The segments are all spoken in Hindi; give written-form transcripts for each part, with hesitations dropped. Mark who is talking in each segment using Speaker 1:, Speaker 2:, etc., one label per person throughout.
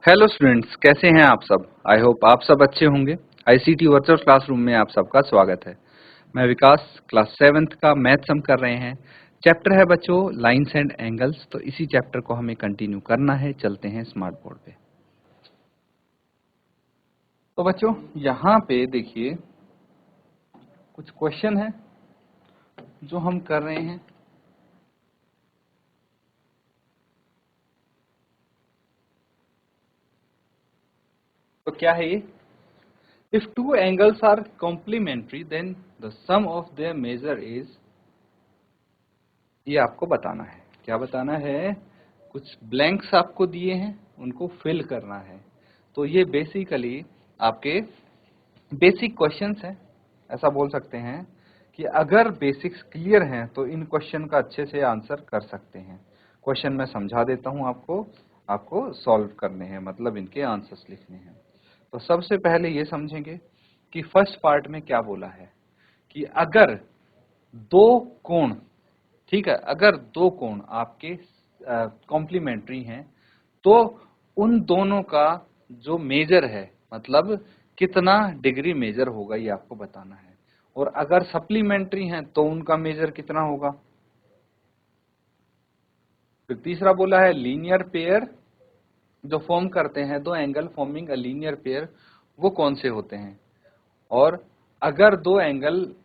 Speaker 1: हेलो स्टूडेंट्स, कैसे हैं आप सब। आई होप आप सब अच्छे होंगे। आईसीटी वर्चुअल क्लासरूम में आप सबका स्वागत है। मैं विकास, क्लास 7th का मैथ्स हम कर रहे हैं। चैप्टर है बच्चों लाइंस एंड एंगल्स। तो इसी चैप्टर को हमें कंटिन्यू करना है। चलते हैं स्मार्ट बोर्ड पे। तो बच्चों यहाँ पे देखिए कुछ क्वेश्चन है जो हम कर रहे हैं। तो क्या है ये? If two angles are complementary then the sum of their measure is, ये आपको बताना है। क्या बताना है? कुछ ब्लैंक्स आपको दिए हैं, उनको फिल करना है। तो ये बेसिकली आपके बेसिक क्वेश्चंस हैं। ऐसा बोल सकते हैं कि अगर बेसिक्स क्लियर हैं तो इन क्वेश्चन का अच्छे से आंसर कर सकते हैं। क्वेश्चन मैं समझा देता हूं आपको आपको सॉल्व करने हैं, मतलब इनके आंसर्स लिखने हैं। तो सबसे पहले ये समझेंगे कि फर्स्ट पार्ट में क्या बोला है कि अगर दो कोण, ठीक है, अगर दो कोण आपके कॉम्प्लीमेंट्री हैं तो उन दोनों का जो मेजर है, मतलब कितना डिग्री मेजर होगा, ये आपको बताना है। और अगर सप्लीमेंट्री हैं तो उनका मेजर कितना होगा। फिर तीसरा बोला है लीनियर पेयर जो फॉर्म करते हैं, दो angle forming a linear pair, वो कौन से होते हैं। और अगर दो एंगल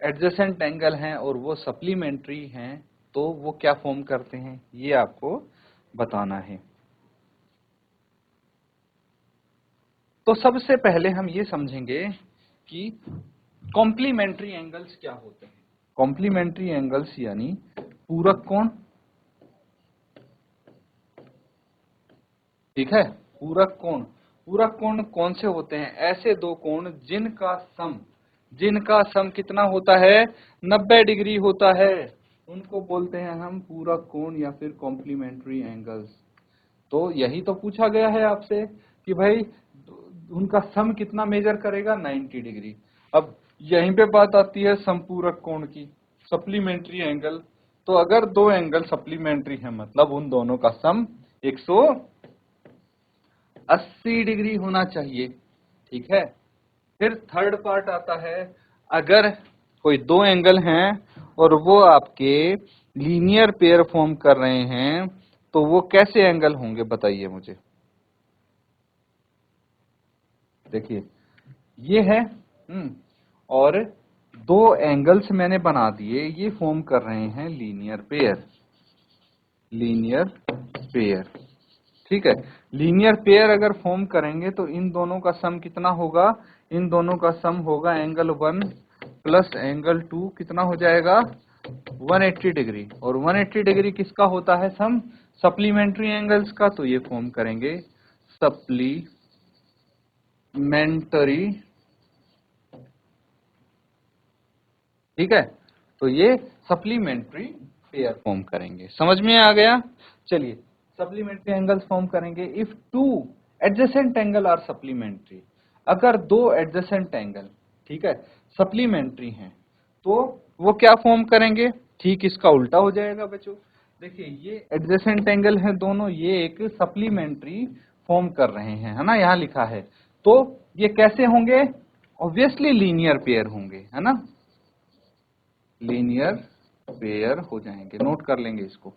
Speaker 1: एडजेसेंट एंगल हैं और वो सप्लीमेंट्री हैं तो वो क्या फॉर्म करते हैं, ये आपको बताना है। तो सबसे पहले हम ये समझेंगे कि कॉम्प्लीमेंट्री एंगल्स क्या होते हैं। कॉम्प्लीमेंट्री एंगल्स यानी पूरक कोण, ठीक है। पूरक कोण कौन से होते हैं? ऐसे दो कोण जिनका सम कितना होता है, 90 डिग्री होता है, उनको बोलते हैं हम पूरक कोण या फिर कॉम्प्लीमेंट्री एंगल्स। तो यही तो पूछा गया है आपसे कि भाई उनका सम कितना मेजर करेगा, 90 डिग्री। अब यहीं पे बात आती है समपूरक कोण की, सप्लीमेंट्री एंगल। तो अगर दो एंगल सप्लीमेंट्री है मतलब उन दोनों का सम 180 डिग्री होना चाहिए, ठीक है। फिर थर्ड पार्ट आता है, अगर कोई दो एंगल हैं और वो आपके लीनियर पेयर फॉर्म कर रहे हैं तो वो कैसे एंगल होंगे, बताइए मुझे। देखिए ये है और दो एंगल्स मैंने बना दिए, ये फॉर्म कर रहे हैं लीनियर पेयर, ठीक है। लीनियर पेयर अगर फॉर्म करेंगे तो इन दोनों का सम कितना होगा, इन दोनों का सम होगा एंगल 1 प्लस एंगल 2, कितना हो जाएगा 180 डिग्री। और 180 डिग्री किसका होता है सम, सप्लीमेंट्री एंगल्स का। तो ये फॉर्म करेंगे सप्लीमेंटरी, ठीक है। तो ये सप्लीमेंट्री पेयर फॉर्म करेंगे। समझ में आ गया? चलिए सप्लीमेंट्री एंगल्स फॉर्म करेंगे if two adjacent angle are supplementary. अगर दो एडजेसेंट एंगल, ठीक है, सप्लीमेंट्री हैं तो वो क्या फॉर्म करेंगे, ठीक इसका उल्टा हो जाएगा बच्चों। देखिए ये एडजेसेंट एंगल है दोनों, ये एक सप्लीमेंट्री फॉर्म कर रहे हैं, है ना, यहाँ लिखा है। तो ये कैसे होंगे, ऑब्वियसली लीनियर पेयर होंगे, है ना, लीनियर पेयर हो जाएंगे। नोट कर लेंगे इसको।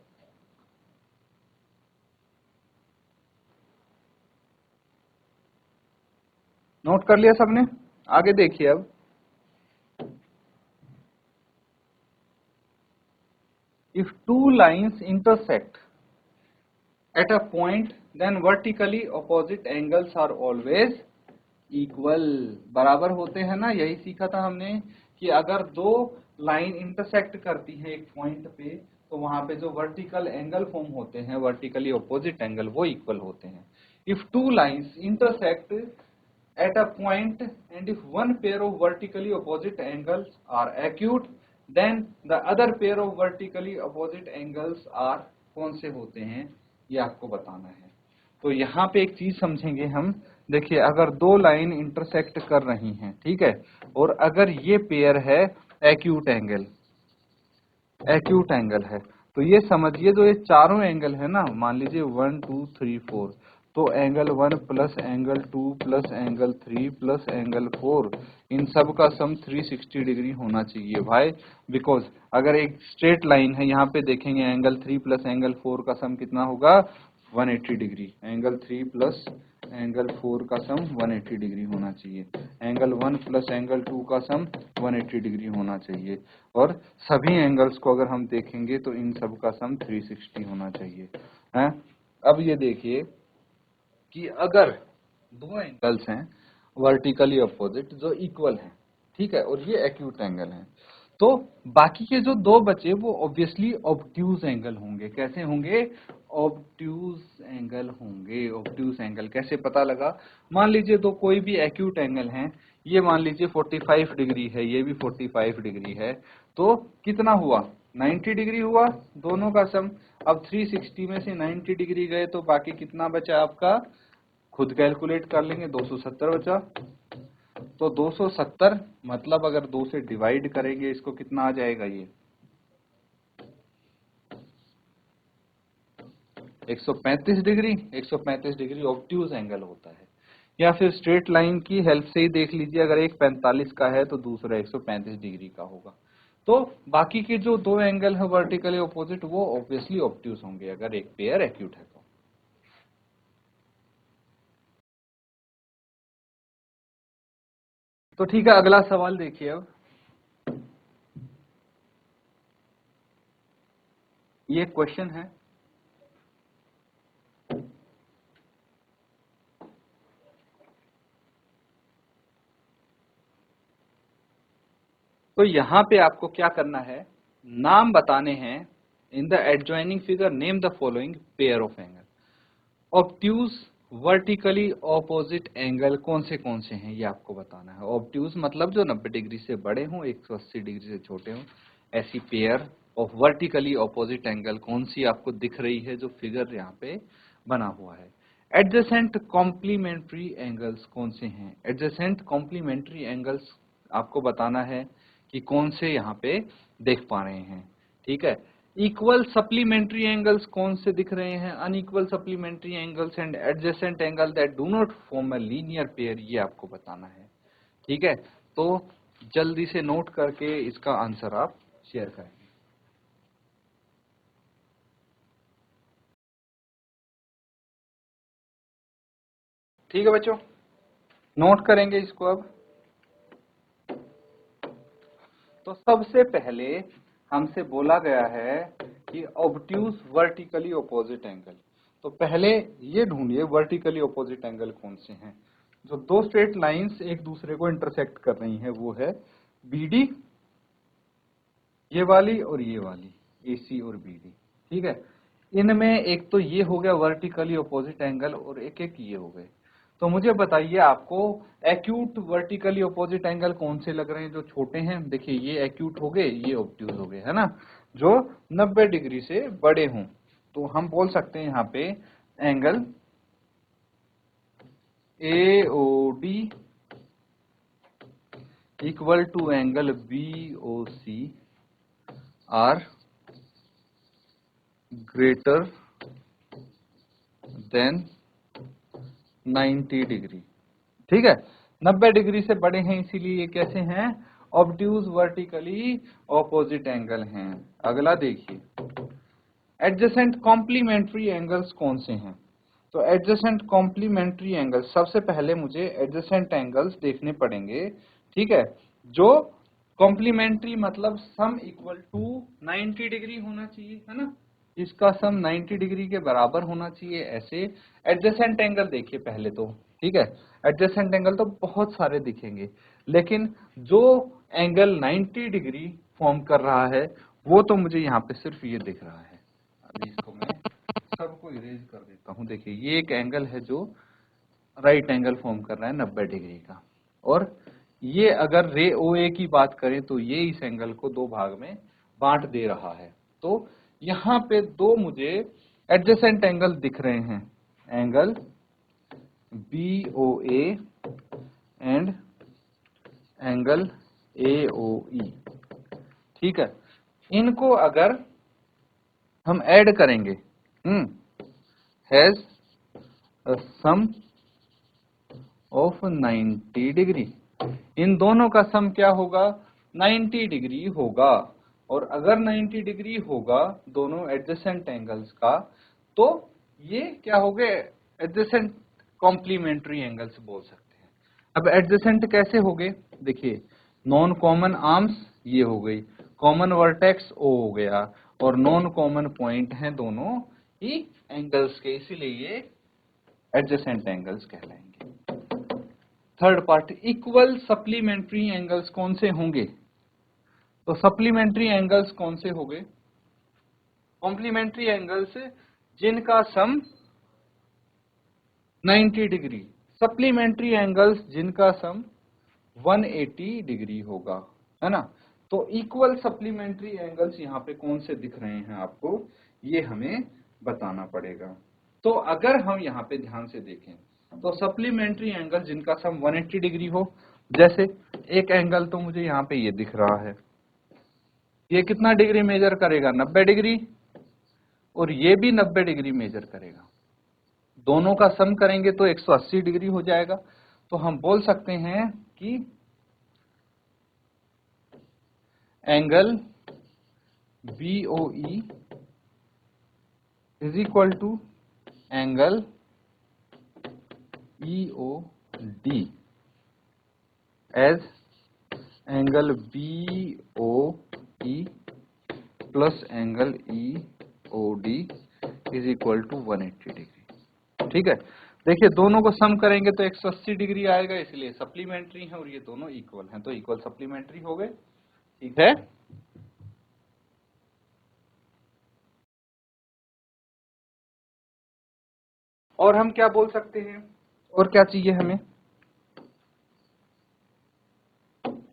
Speaker 1: नोट कर लिया सबने? आगे देखिए अब, if two lines intersect at a point then vertically opposite angles are always equal, बराबर होते हैं ना, यही सीखा था हमने कि अगर दो लाइन इंटरसेक्ट करती है एक पॉइंट पे तो वहां पे जो वर्टिकल एंगल फॉर्म होते हैं, वर्टिकली अपोजिट एंगल, वो इक्वल होते हैं। If two lines intersect at a point and if one pair of vertically opposite angles are acute then the other pair of vertically opposite angles are कौन से होते हैं, ये आपको बताना है। तो यहाँ पे एक चीज समझेंगे हम। देखिए अगर दो लाइन इंटरसेक्ट कर रही हैं, ठीक है, और अगर ये पेयर है एक्यूट एंगल है, तो ये समझिए जो ये चारों एंगल है ना, मान लीजिए 1 2 3 4, तो angle 1 plus angle 2 plus angle 3 plus angle 4, इन सब का सम 360 डिग्री होना चाहिए भाई। बिकॉज अगर एक स्ट्रेट लाइन है, यहाँ पे देखेंगे एंगल 3 प्लस एंगल 4 का सम कितना होगा, 180 डिग्री। एंगल 3 प्लस एंगल 4 का सम 180 डिग्री होना चाहिए। एंगल 1 प्लस एंगल 2 का सम 180 डिग्री होना चाहिए। और सभी एंगल्स को अगर हम देखेंगे तो इन सब का सम 360 होना चाहिए है। अब ये देखिए कि अगर दो एंगल्स हैं वर्टिकली अपोजिट जो इक्वल हैं, ठीक है, और ये एक्यूट एंगल है, तो बाकी के जो दो बचे वो ऑब्वियसली ऑब्ट्यूज एंगल होंगे। कैसे होंगे, ऑब्ट्यूज एंगल होंगे। ऑब्ट्यूज एंगल कैसे पता लगा, मान लीजिए दो कोई भी एक्यूट एंगल हैं, ये मान लीजिए 45 डिग्री है, ये भी 45 डिग्री है, तो कितना हुआ, 90 डिग्री हुआ दोनों का सम। अब 360 में से 90 डिग्री गए तो बाकी कितना बचा आपका, खुद कैलकुलेट कर लेंगे, 270 बचा। तो 270 मतलब अगर 2 से डिवाइड करेंगे इसको कितना आ जाएगा, ये 135 डिग्री। 135 डिग्री ऑब्ट्यूज एंगल होता है। या फिर स्ट्रेट लाइन की हेल्प से ही देख लीजिए, अगर एक 45 का है तो दूसरा 135 डिग्री का होगा। तो बाकी के जो दो एंगल है वर्टिकली ऑपोजिट वो ऑब्वियसली ऑब्ट्यूज होंगे अगर एक पेयर एक्यूट है तो ठीक है, अगला सवाल देखिए। अब ये क्वेश्चन है, तो यहां पे आपको क्या करना है, नाम बताने हैं। In the adjoining figure name the following pair of angle. Obtuse vertically opposite angle कौन से हैं ये आपको बताना है। ऑब्ट्यूज मतलब जो 90 डिग्री से बड़े हों, 180 डिग्री से छोटे हों, ऐसी pair of vertically opposite angle कौन सी आपको दिख रही है जो फिगर यहाँ पे बना हुआ है। एडजेसेंट कॉम्प्लीमेंट्री एंगल्स कौन से हैं। एडजेसेंट कॉम्प्लीमेंट्री एंगल्स आपको बताना है कि कौन से यहाँ पे देख पा रहे हैं, ठीक है। इक्वल सप्लीमेंट्री एंगल्स कौन से दिख रहे हैं, unequal supplementary angles and adjacent angle that do not form a linear pair, ये आपको बताना है, ठीक है। तो जल्दी से नोट करके इसका आंसर आप शेयर करें। ठीक है बच्चों, नोट करेंगे इसको। अब तो सबसे पहले हमसे बोला गया है कि ऑब्ट्यूज वर्टिकली ऑपोजिट एंगल, तो पहले ये ढूंढिए वर्टिकली ऑपोजिट एंगल कौन से हैं। जो दो स्ट्रेट लाइंस एक दूसरे को इंटरसेक्ट कर रही हैं वो है बीडी, ये वाली और ये वाली, एसी और बीडी, ठीक है। इनमें एक तो ये हो गया वर्टिकली ऑपोजिट एंगल और एक एक ये हो गए। तो मुझे बताइए आपको एक्यूट वर्टिकली ऑपोजिट एंगल कौन से लग रहे हैं जो छोटे हैं। देखिए ये एक्यूट हो गए, ये ऑब्ट्यूज हो गए, है ना, जो 90 डिग्री से बड़े हों। तो हम बोल सकते हैं यहाँ पे angle AOD equal to angle BOC are greater than 90 degree, ठीक है। 90 डिग्री से बड़े हैं इसीलिए ये कैसे हैं, ऑब्ट्यूज वर्टिकली ऑपोजिट एंगल हैं। अगला देखिए एडजेसेंट कॉम्प्लीमेंट्री एंगल्स कौन से हैं। तो एडजेसेंट कॉम्प्लीमेंट्री एंगल्स, सबसे पहले मुझे एडजेसेंट एंगल्स देखने पड़ेंगे, ठीक है। जो कॉम्प्लीमेंट्री मतलब सम इक्वल टू 90 डिग्री होना चाहिए, है ना, इसका सम 90 डिग्री के बराबर होना चाहिए। ऐसे एडजेसेंट एंगल देखिए पहले तो, ठीक है। एडजेसेंट एंगल तो बहुत सारे दिखेंगे, लेकिन जो एंगल 90 डिग्री फॉर्म कर रहा है वो तो मुझे यहाँ पे सिर्फ ये दिख रहा है। अभी इसको मैं सबको इरेज कर देता हूँ। देखिए ये एक एंगल है जो राइट एंगल फॉर्म कर रहा है 90 डिग्री का, और ये अगर रे OA की बात करें तो ये इस एंगल को दो भाग में बांट दे रहा है। तो यहाँ पे दो मुझे एडजेसेंट एंगल दिख रहे हैं, angle BOA and angle AOE, ठीक है। इनको अगर हम ऐड करेंगे, हैज सम ऑफ 90 डिग्री। इन दोनों का सम क्या होगा? 90 डिग्री होगा। और अगर 90 डिग्री होगा दोनों एडजेसेंट एंगल्स का, तो ये क्या हो गए? एडजेसेंट कॉम्प्लीमेंट्री एंगल्स बोल सकते हैं। अब एडजेसेंट कैसे हो गए? देखिए, नॉन कॉमन आर्म्स ये हो गई, कॉमन वर्टेक्स ओ हो गया, और नॉन कॉमन पॉइंट हैं दोनों ही एंगल्स के, इसीलिए ये एडजेसेंट एंगल्स कहलाएंगे। Third part, equal supplementary angles कौन से होंगे? तो सप्लीमेंट्री एंगल्स कौन से हो गए? कॉम्प्लीमेंट्री एंगल्स जिनका सम 90 डिग्री, सप्लीमेंट्री एंगल्स जिनका सम 180 डिग्री होगा, है ना। तो इक्वल सप्लीमेंट्री एंगल्स यहाँ पे कौन से दिख रहे हैं आपको, ये हमें बताना पड़ेगा। तो अगर हम यहाँ पे ध्यान से देखें तो सप्लीमेंट्री एंगल जिनका सम 180 डिग्री हो, जैसे एक एंगल तो मुझे यहाँ पे ये दिख रहा है, ये कितना डिग्री मेजर करेगा? 90 डिग्री, और ये भी 90 डिग्री मेजर करेगा। दोनों का सम करेंगे तो 180 डिग्री हो जाएगा। तो हम बोल सकते हैं कि angle BOE is equal to angle EOD as angle BOE plus angle EOD is equal to 180 degree. ठीक है, देखिए दोनों को सम करेंगे तो 180 डिग्री आएगा, इसलिए सप्लीमेंट्री है और ये दोनों इक्वल हैं, तो इक्वल सप्लीमेंट्री हो गए। ठीक है, और हम क्या बोल सकते हैं, और क्या चाहिए हमें?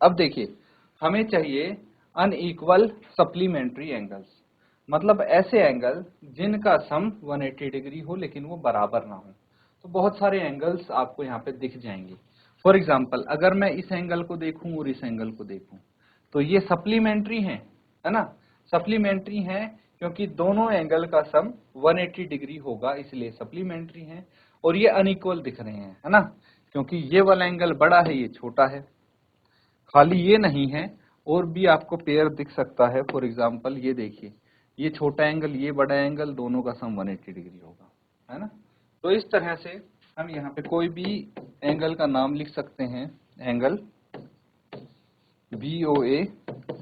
Speaker 1: अब देखिए, हमें चाहिए अनइक्वल सप्लीमेंट्री एंगल्स, मतलब ऐसे एंगल जिनका सम 180 डिग्री हो लेकिन वो बराबर ना हो। तो बहुत सारे एंगल्स आपको यहाँ पे दिख जाएंगे। फॉर एग्जांपल, अगर मैं इस एंगल को देखूं और इस एंगल को देखूं, तो ये सप्लीमेंट्री है ना। सप्लीमेंट्री है क्योंकि दोनों एंगल का सम 180 डिग्री होगा, इसलिए सप्लीमेंट्री है। और ये अनइक्वल दिख रहे हैं, है ना, क्योंकि ये वाला एंगल बड़ा है, ये छोटा है। खाली ये नहीं है, और भी आपको पेयर दिख सकता है। फॉर एग्जांपल ये देखिए, ये छोटा एंगल, ये बड़ा एंगल, दोनों का सम 180 डिग्री होगा, है ना। तो इस तरह से हम यहाँ पे कोई भी एंगल का नाम लिख सकते हैं, angle BOA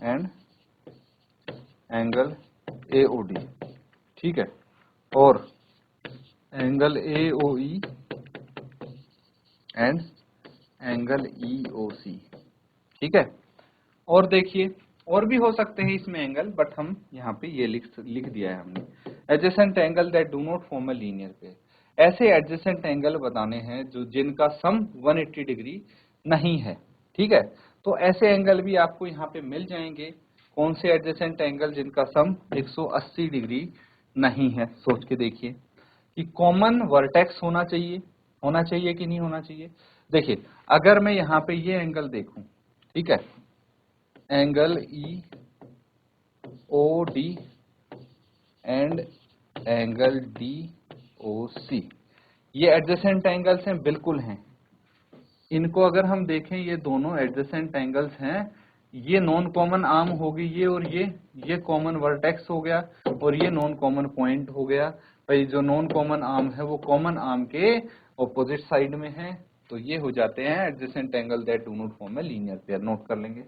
Speaker 1: and angle AOD, ठीक है, और angle AOE and angle EOC, ठीक है। और देखिए, और भी हो सकते हैं इसमें एंगल, बट हम यहाँ पे ये लिख दिया है हमने, adjacent angle that do not form a linear pair. ऐसे एडजेसेंट एंगल बताने हैं जो जिनका सम 180 डिग्री नहीं है, ठीक है। तो ऐसे एंगल भी आपको यहाँ पे मिल जाएंगे। कौन से एडजेसेंट एंगल जिनका सम 180 डिग्री नहीं है? सोच के देखिए कि कॉमन वर्टेक्स होना चाहिए कि नहीं होना चाहिए। देखिए, अगर मैं यहाँ पे ये एंगल देखूं, ठीक है, angle EOD and angle DOC, ये एडजेसेंट एंगल्स हैं, बिल्कुल हैं। इनको अगर हम देखें, ये दोनों एडजेसेंट एंगल्स हैं। ये नॉन कॉमन आर्म होगी ये, और ये कॉमन वर्टेक्स हो गया, और ये नॉन कॉमन पॉइंट हो गया। भाई जो नॉन कॉमन आर्म है वो कॉमन आर्म के ऑपोजिट साइड में है, तो ये हो जाते हैं adjacent angle that do not form a linear pair. Note कर लेंगे।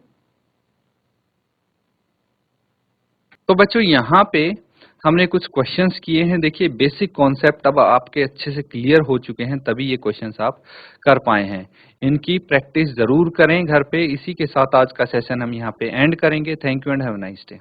Speaker 1: तो बच्चों, यहाँ पे हमने कुछ क्वेश्चंस किए हैं। देखिए, बेसिक कॉन्सेप्ट अब आपके अच्छे से क्लियर हो चुके हैं, तभी ये क्वेश्चंस आप कर पाए हैं। इनकी प्रैक्टिस जरूर करें घर पे। इसी के साथ आज का सेशन हम यहाँ पे एंड करेंगे। Thank you and have a nice day.